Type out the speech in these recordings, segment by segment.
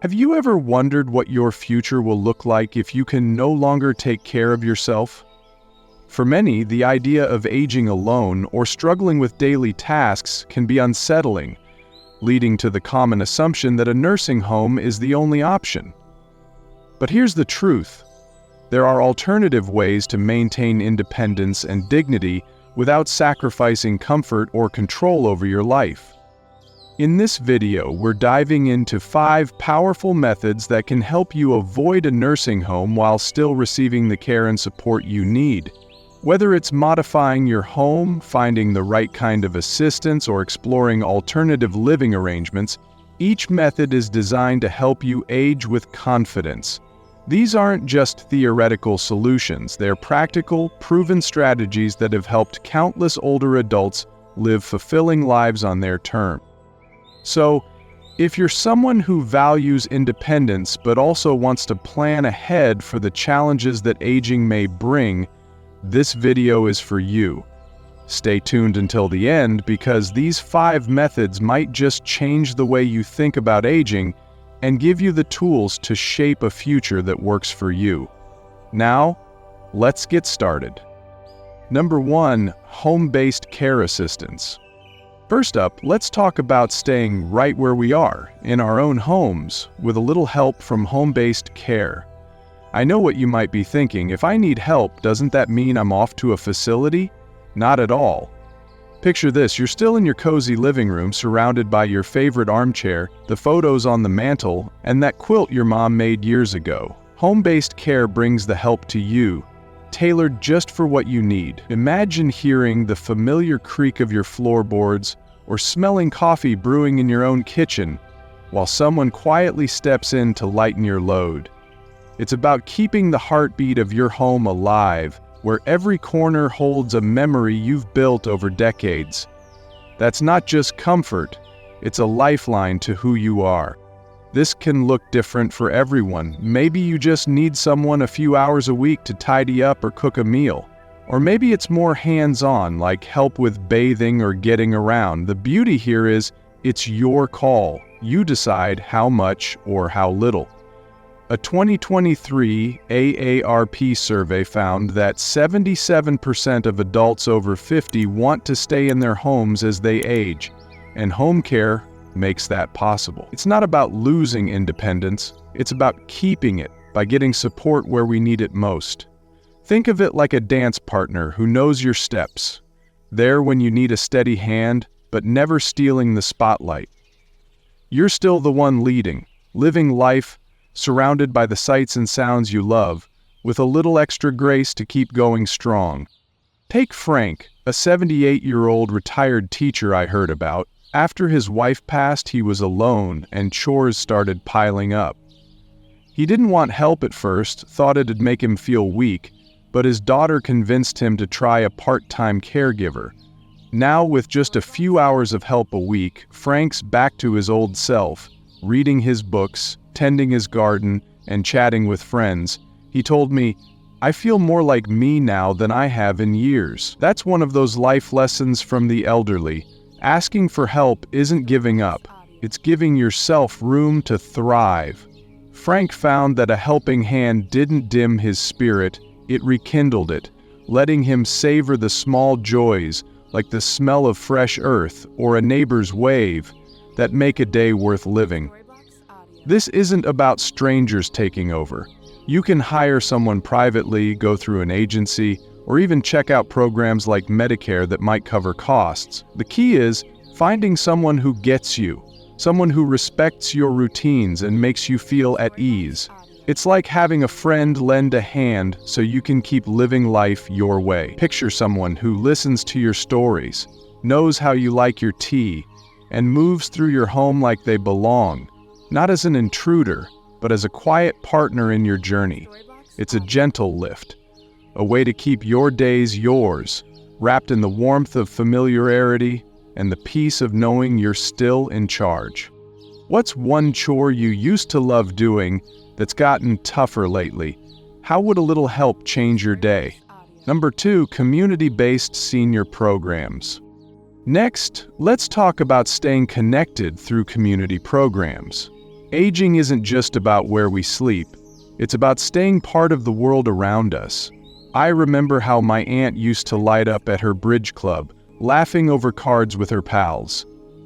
Have you ever wondered what your future will look like if you can no longer take care of yourself? For many, the idea of aging alone or struggling with daily tasks can be unsettling, leading to the common assumption that a nursing home is the only option. But here's the truth. There are alternative ways to maintain independence and dignity without sacrificing comfort or control over your life. In this video, we're diving into 5 powerful methods that can help you avoid a nursing home while still receiving the care and support you need. Whether it's modifying your home, finding the right kind of assistance, or exploring alternative living arrangements, each method is designed to help you age with confidence. These aren't just theoretical solutions, they're practical, proven strategies that have helped countless older adults live fulfilling lives on their terms. So, if you're someone who values independence but also wants to plan ahead for the challenges that aging may bring, this video is for you. Stay tuned until the end because these 5 methods might just change the way you think about aging and give you the tools to shape a future that works for you. Now, let's get started. Number 1, home-based care assistance. First up, let's talk about staying right where we are, in our own homes, with a little help from home-based care. I know what you might be thinking, if I need help, doesn't that mean I'm off to a facility? Not at all. Picture this, you're still in your cozy living room surrounded by your favorite armchair, the photos on the mantle, and that quilt your mom made years ago. Home-based care brings the help to you, tailored just for what you need. Imagine hearing the familiar creak of your floorboards or smelling coffee brewing in your own kitchen while someone quietly steps in to lighten your load. It's about keeping the heartbeat of your home alive, where every corner holds a memory you've built over decades. That's not just comfort, it's a lifeline to who you are. This can look different for everyone. Maybe you just need someone a few hours a week to tidy up or cook a meal. Or maybe it's more hands-on, like help with bathing or getting around. The beauty here is, it's your call. You decide how much or how little. A 2023 AARP survey found that 77% of adults over 50 want to stay in their homes as they age, and home care makes that possible. It's not about losing independence, it's about keeping it by getting support where we need it most. Think of it like a dance partner who knows your steps, there when you need a steady hand, but never stealing the spotlight. You're still the one leading, living life, surrounded by the sights and sounds you love, with a little extra grace to keep going strong. Take Frank, a 78-year-old retired teacher I heard about. After his wife passed, he was alone and chores started piling up. He didn't want help at first, thought it'd make him feel weak, but his daughter convinced him to try a part-time caregiver. Now, with just a few hours of help a week, Frank's back to his old self, reading his books, tending his garden, and chatting with friends. He told me, "I feel more like me now than I have in years." That's one of those life lessons from the elderly. Asking for help isn't giving up, it's giving yourself room to thrive. Frank found that a helping hand didn't dim his spirit, it rekindled it, letting him savor the small joys, like the smell of fresh earth or a neighbor's wave, that make a day worth living. This isn't about strangers taking over. You can hire someone privately, go through an agency, or even check out programs like Medicare that might cover costs. The key is finding someone who gets you, someone who respects your routines and makes you feel at ease. It's like having a friend lend a hand so you can keep living life your way. Picture someone who listens to your stories, knows how you like your tea, and moves through your home like they belong, not as an intruder, but as a quiet partner in your journey. It's a gentle lift, a way to keep your days yours, wrapped in the warmth of familiarity and the peace of knowing you're still in charge. What's one chore you used to love doing that's gotten tougher lately? How would a little help change your day? Number 2, community-based senior programs. Next, let's talk about staying connected through community programs. Aging isn't just about where we sleep. It's about staying part of the world around us. I remember how my aunt used to light up at her bridge club, laughing over cards with her pals.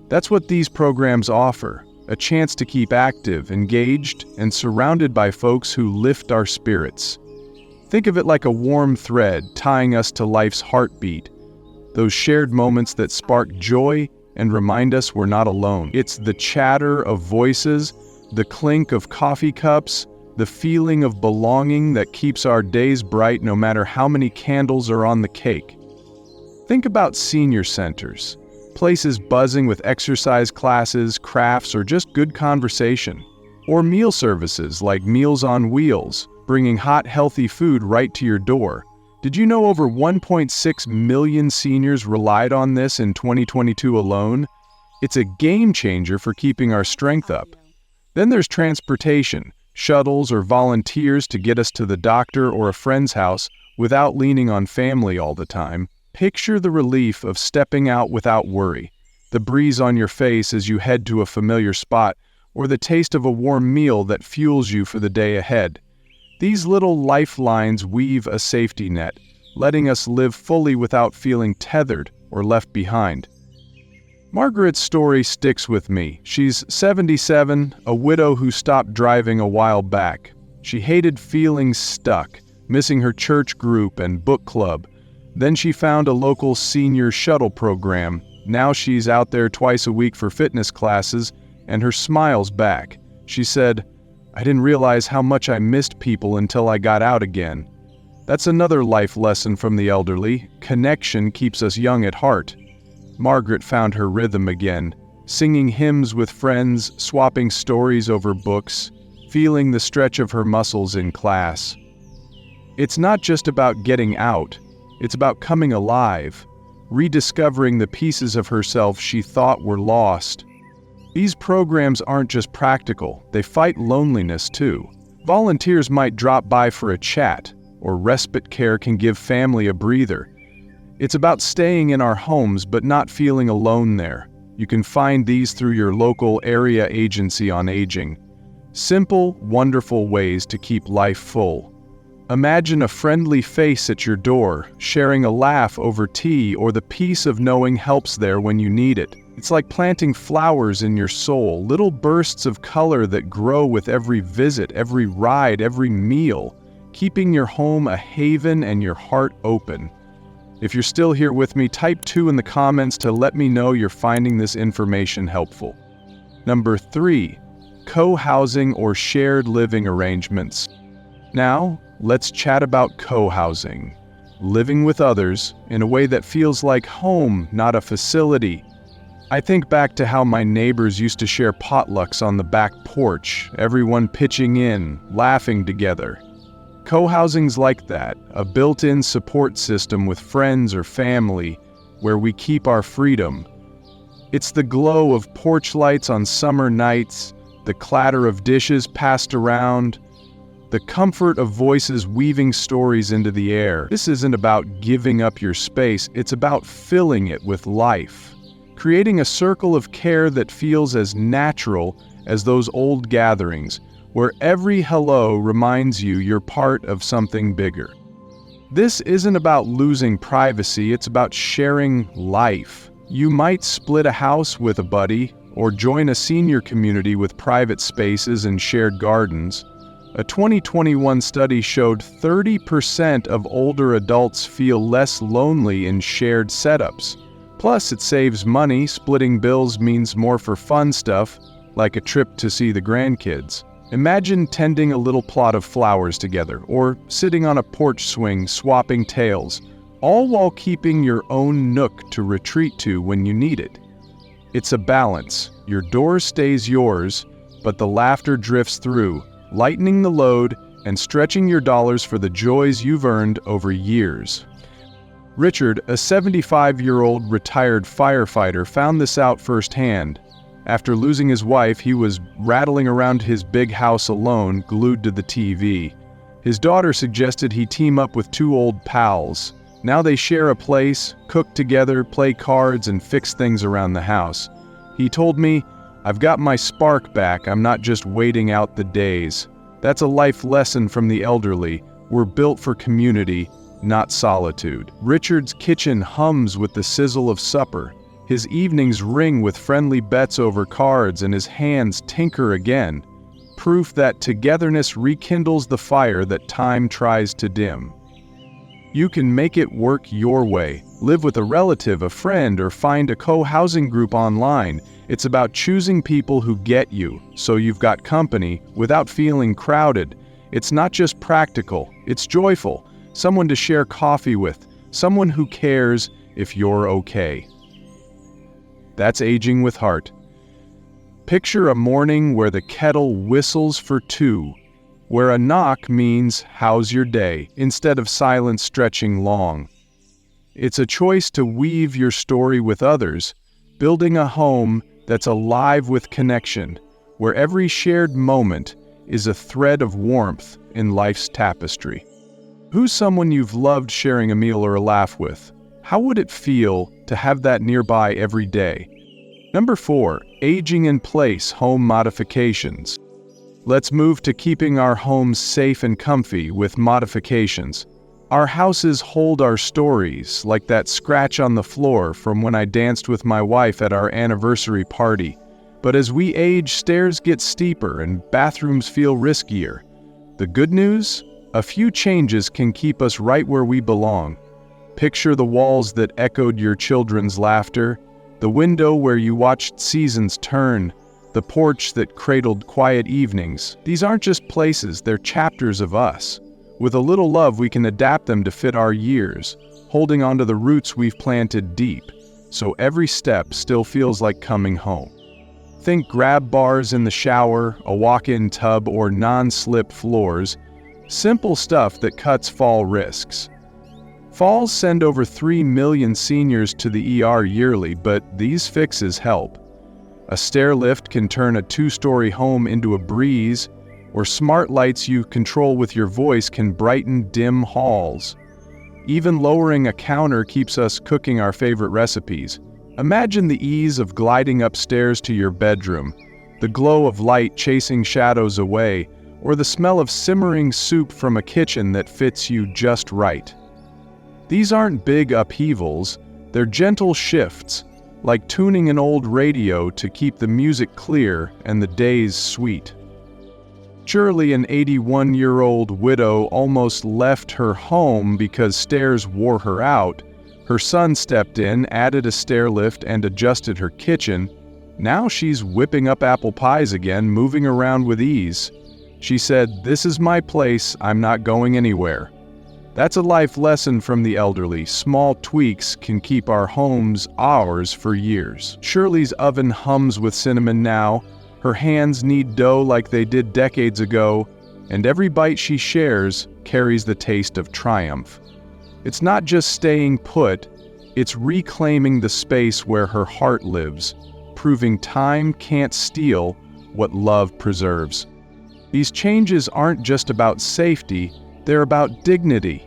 That's what these programs offer, a chance to keep active, engaged, and surrounded by folks who lift our spirits. Think of it like a warm thread tying us to life's heartbeat, those shared moments that spark joy and remind us we're not alone. It's the chatter of voices, the clink of coffee cups, the feeling of belonging that keeps our days bright no matter how many candles are on the cake. Think about senior centers, places buzzing with exercise classes, crafts, or just good conversation. Or meal services like Meals on Wheels, bringing hot, healthy food right to your door. Did you know over 1.6 million seniors relied on this in 2022 alone? It's a game changer for keeping our strength up. Then there's transportation, shuttles or volunteers to get us to the doctor or a friend's house without leaning on family all the time. Picture the relief of stepping out without worry, the breeze on your face as you head to a familiar spot, or the taste of a warm meal that fuels you for the day ahead. These little lifelines weave a safety net, letting us live fully without feeling tethered or left behind. Margaret's story sticks with me. She's 77, a widow who stopped driving a while back. She hated feeling stuck, missing her church group and book club. Then she found a local senior shuttle program. Now she's out there twice a week for fitness classes, and her smile's back. She said, "I didn't realize how much I missed people until I got out again." That's another life lesson from the elderly. Connection keeps us young at heart. Margaret found her rhythm again, singing hymns with friends, swapping stories over books, feeling the stretch of her muscles in class. It's not just about getting out, it's about coming alive, rediscovering the pieces of herself she thought were lost. These programs aren't just practical, they fight loneliness too. Volunteers might drop by for a chat, or respite care can give family a breather. It's about staying in our homes but not feeling alone there. You can find these through your local area agency on aging. Simple, wonderful ways to keep life full. Imagine a friendly face at your door, sharing a laugh over tea, or the peace of knowing help's there when you need it. It's like planting flowers in your soul, little bursts of color that grow with every visit, every ride, every meal, keeping your home a haven and your heart open. If you're still here with me, type 2 in the comments to let me know you're finding this information helpful. Number 3, co-housing or shared living arrangements. Now, let's chat about co-housing, living with others in a way that feels like home, not a facility. I think back to how my neighbors used to share potlucks on the back porch, everyone pitching in, laughing together. Co-housing's like that, a built-in support system with friends or family where we keep our freedom. It's the glow of porch lights on summer nights, the clatter of dishes passed around, the comfort of voices weaving stories into the air. This isn't about giving up your space, it's about filling it with life, creating a circle of care that feels as natural as those old gatherings, where every hello reminds you you're part of something bigger. This isn't about losing privacy, it's about sharing life. You might split a house with a buddy, or join a senior community with private spaces and shared gardens. A 2021 study showed 30% of older adults feel less lonely in shared setups. Plus, it saves money. Splitting bills means more for fun stuff, like a trip to see the grandkids. Imagine tending a little plot of flowers together, or sitting on a porch swing swapping tales, all while keeping your own nook to retreat to when you need it. It's a balance. Your door stays yours, but the laughter drifts through, lightening the load and stretching your dollars for the joys you've earned over years. Richard, a 75-year-old retired firefighter, found this out firsthand. After losing his wife, he was rattling around his big house alone, glued to the TV. His daughter suggested he team up with 2 old pals. Now they share a place, cook together, play cards, and fix things around the house. He told me, I've got my spark back, I'm not just waiting out the days. That's a life lesson from the elderly. We're built for community, not solitude. Richard's kitchen hums with the sizzle of supper. His evenings ring with friendly bets over cards, and his hands tinker again. Proof that togetherness rekindles the fire that time tries to dim. You can make it work your way. Live with a relative, a friend, or find a co-housing group online. It's about choosing people who get you, so you've got company, without feeling crowded. It's not just practical, it's joyful. Someone to share coffee with, someone who cares if you're okay. That's aging with heart. Picture a morning where the kettle whistles for two, where a knock means, "How's your day?" instead of silence stretching long. It's a choice to weave your story with others, building a home that's alive with connection, where every shared moment is a thread of warmth in life's tapestry. Who's someone you've loved sharing a meal or a laugh with? How would it feel to have that nearby every day? Number 4, aging in place home modifications. Let's move to keeping our homes safe and comfy with modifications. Our houses hold our stories, like that scratch on the floor from when I danced with my wife at our anniversary party. But as we age, stairs get steeper and bathrooms feel riskier. The good news? A few changes can keep us right where we belong. Picture the walls that echoed your children's laughter, the window where you watched seasons turn, the porch that cradled quiet evenings. These aren't just places, they're chapters of us. With a little love, we can adapt them to fit our years, holding onto the roots we've planted deep, so every step still feels like coming home. Think grab bars in the shower, a walk-in tub, or non-slip floors. Simple stuff that cuts fall risks. Falls send over 3 million seniors to the ER yearly, but these fixes help. A stair lift can turn a 2-story home into a breeze, or smart lights you control with your voice can brighten dim halls. Even lowering a counter keeps us cooking our favorite recipes. Imagine the ease of gliding upstairs to your bedroom, the glow of light chasing shadows away, or the smell of simmering soup from a kitchen that fits you just right. These aren't big upheavals, they're gentle shifts, like tuning an old radio to keep the music clear and the days sweet. Surely an 81-year-old widow almost left her home because stairs wore her out. Her son stepped in, added a stair lift, and adjusted her kitchen. Now she's whipping up apple pies again, moving around with ease. She said, "This is my place, I'm not going anywhere." That's a life lesson from the elderly. Small tweaks can keep our homes ours for years. Shirley's oven hums with cinnamon now. Her hands knead dough like they did decades ago, and every bite she shares carries the taste of triumph. It's not just staying put, it's reclaiming the space where her heart lives, proving time can't steal what love preserves. These changes aren't just about safety, they're about dignity.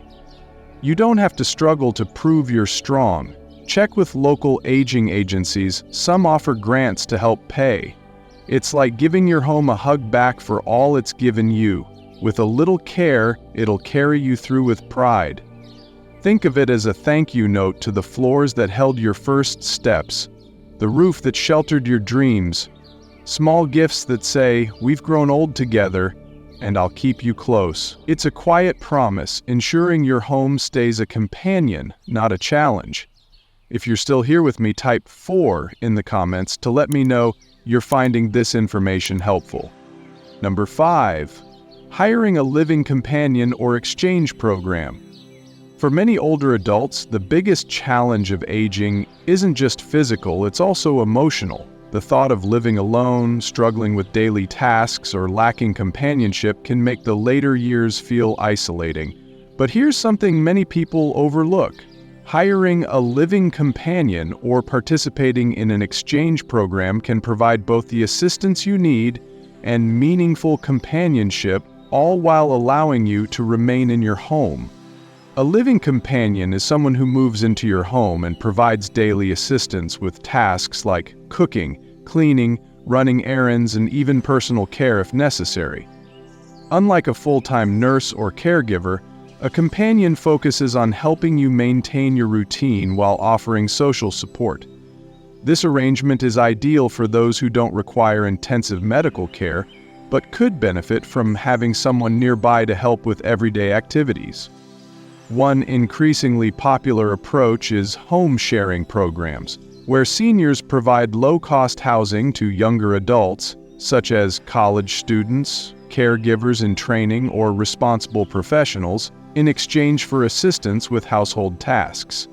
You don't have to struggle to prove you're strong. Check with local aging agencies, some offer grants to help pay. It's like giving your home a hug back for all it's given you. With a little care, it'll carry you through with pride. Think of it as a thank you note to the floors that held your first steps, the roof that sheltered your dreams, small gifts that say, "We've grown old together, and I'll keep you close." It's a quiet promise, ensuring your home stays a companion, not a challenge. If you're still here with me, type 4 in the comments to let me know you're finding this information helpful. Number 5, hiring a living companion or exchange program. For many older adults, the biggest challenge of aging isn't just physical, it's also emotional. The thought of living alone, struggling with daily tasks, or lacking companionship can make the later years feel isolating. But here's something many people overlook. Hiring a living companion or participating in an exchange program can provide both the assistance you need and meaningful companionship, all while allowing you to remain in your home. A living companion is someone who moves into your home and provides daily assistance with tasks like cooking, cleaning, running errands, and even personal care if necessary. Unlike a full-time nurse or caregiver, a companion focuses on helping you maintain your routine while offering social support. This arrangement is ideal for those who don't require intensive medical care, but could benefit from having someone nearby to help with everyday activities. One increasingly popular approach is home sharing programs, where seniors provide low-cost housing to younger adults, such as college students, caregivers in training, or responsible professionals, in exchange for assistance with household tasks.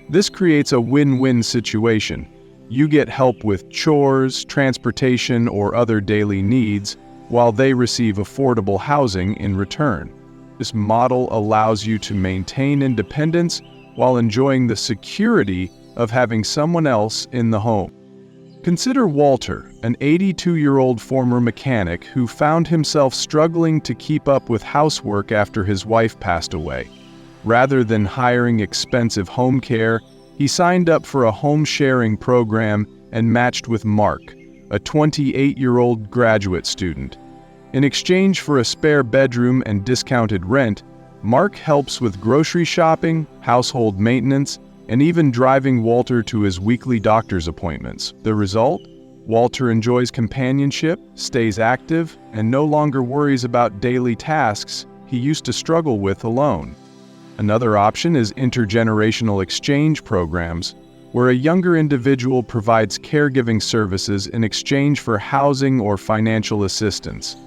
This creates a win-win situation. You get help with chores, transportation, or other daily needs, while they receive affordable housing in return. This model allows you to maintain independence while enjoying the security of having someone else in the home. Consider Walter, an 82-year-old former mechanic who found himself struggling to keep up with housework after his wife passed away. Rather than hiring expensive home care, he signed up for a home-sharing program and matched with Mark, a 28-year-old graduate student. In exchange for a spare bedroom and discounted rent, Mark helps with grocery shopping, household maintenance, and even driving Walter to his weekly doctor's appointments. The result? Walter enjoys companionship, stays active, and no longer worries about daily tasks he used to struggle with alone. Another option is intergenerational exchange programs, where a younger individual provides caregiving services in exchange for housing or financial assistance.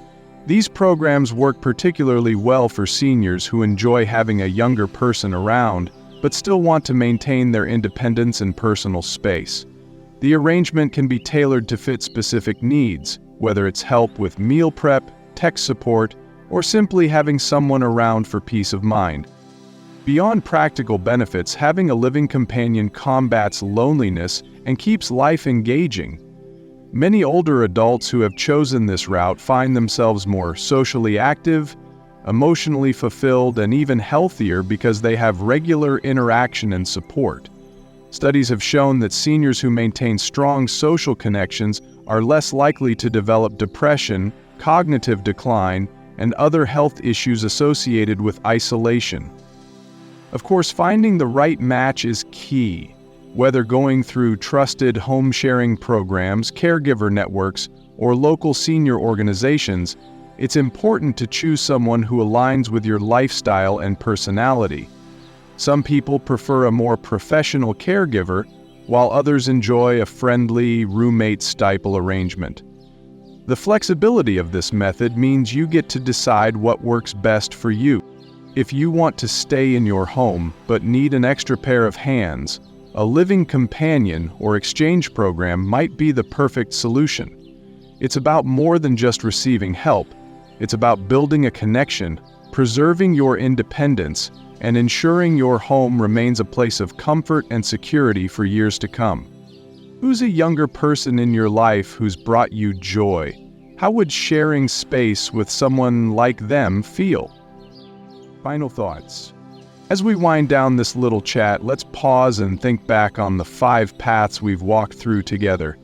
These programs work particularly well for seniors who enjoy having a younger person around, but still want to maintain their independence and personal space. The arrangement can be tailored to fit specific needs, whether it's help with meal prep, tech support, or simply having someone around for peace of mind. Beyond practical benefits, having a living companion combats loneliness and keeps life engaging. Many older adults who have chosen this route find themselves more socially active, emotionally fulfilled, and even healthier because they have regular interaction and support. Studies have shown that seniors who maintain strong social connections are less likely to develop depression, cognitive decline, and other health issues associated with isolation. Of course, finding the right match is key. Whether going through trusted home-sharing programs, caregiver networks, or local senior organizations, it's important to choose someone who aligns with your lifestyle and personality. Some people prefer a more professional caregiver, while others enjoy a friendly roommate-style arrangement. The flexibility of this method means you get to decide what works best for you. If you want to stay in your home but need an extra pair of hands, a living companion or exchange program might be the perfect solution. It's about more than just receiving help. It's about building a connection, preserving your independence, and ensuring your home remains a place of comfort and security for years to come. Who's a younger person in your life who's brought you joy? How would sharing space with someone like them feel? Final thoughts. As we wind down this little chat, let's pause and think back on the 5 paths we've walked through together.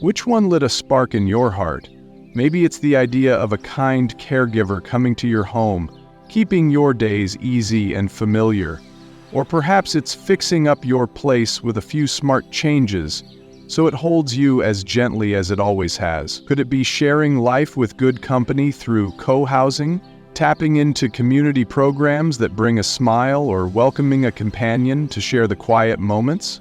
Which one lit a spark in your heart? Maybe it's the idea of a kind caregiver coming to your home, keeping your days easy and familiar. Or perhaps it's fixing up your place with a few smart changes, so it holds you as gently as it always has. Could it be sharing life with good company through co-housing? Tapping into community programs that bring a smile, or welcoming a companion to share the quiet moments?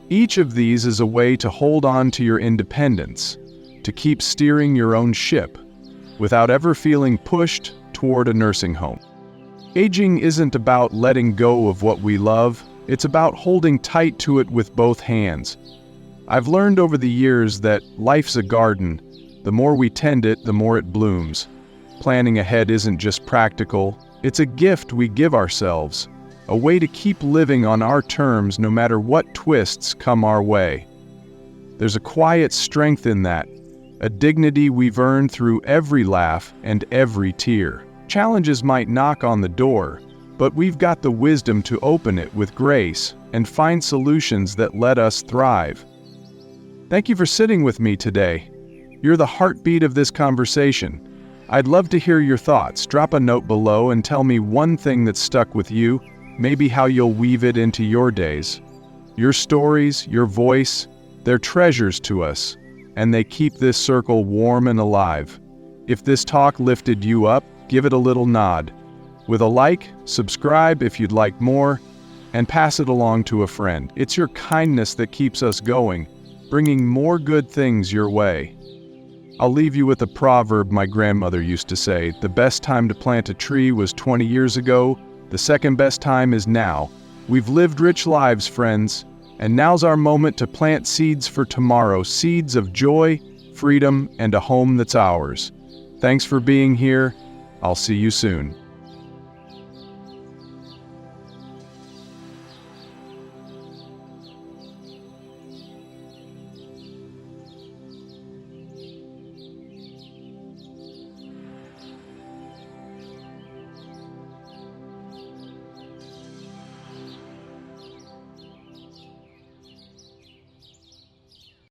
Each of these is a way to hold on to your independence, to keep steering your own ship, without ever feeling pushed toward a nursing home. Aging isn't about letting go of what we love, it's about holding tight to it with both hands. I've learned over the years that life's a garden. The more we tend it, the more it blooms. Planning ahead isn't just practical, it's a gift we give ourselves, a way to keep living on our terms no matter what twists come our way. There's a quiet strength in that, a dignity we've earned through every laugh and every tear. Challenges might knock on the door, but we've got the wisdom to open it with grace and find solutions that let us thrive. Thank you for sitting with me today. You're the heartbeat of this conversation. I'd love to hear your thoughts. Drop a note below and tell me one thing that stuck with you, maybe how you'll weave it into your days. Your stories, your voice, they're treasures to us, and they keep this circle warm and alive. If this talk lifted you up, give it a little nod. With a like, subscribe if you'd like more, and pass it along to a friend. It's your kindness that keeps us going, bringing more good things your way. I'll leave you with a proverb my grandmother used to say: the best time to plant a tree was 20 years ago, the second best time is now. We've lived rich lives, friends, and now's our moment to plant seeds for tomorrow, seeds of joy, freedom, and a home that's ours. Thanks for being here. I'll see you soon.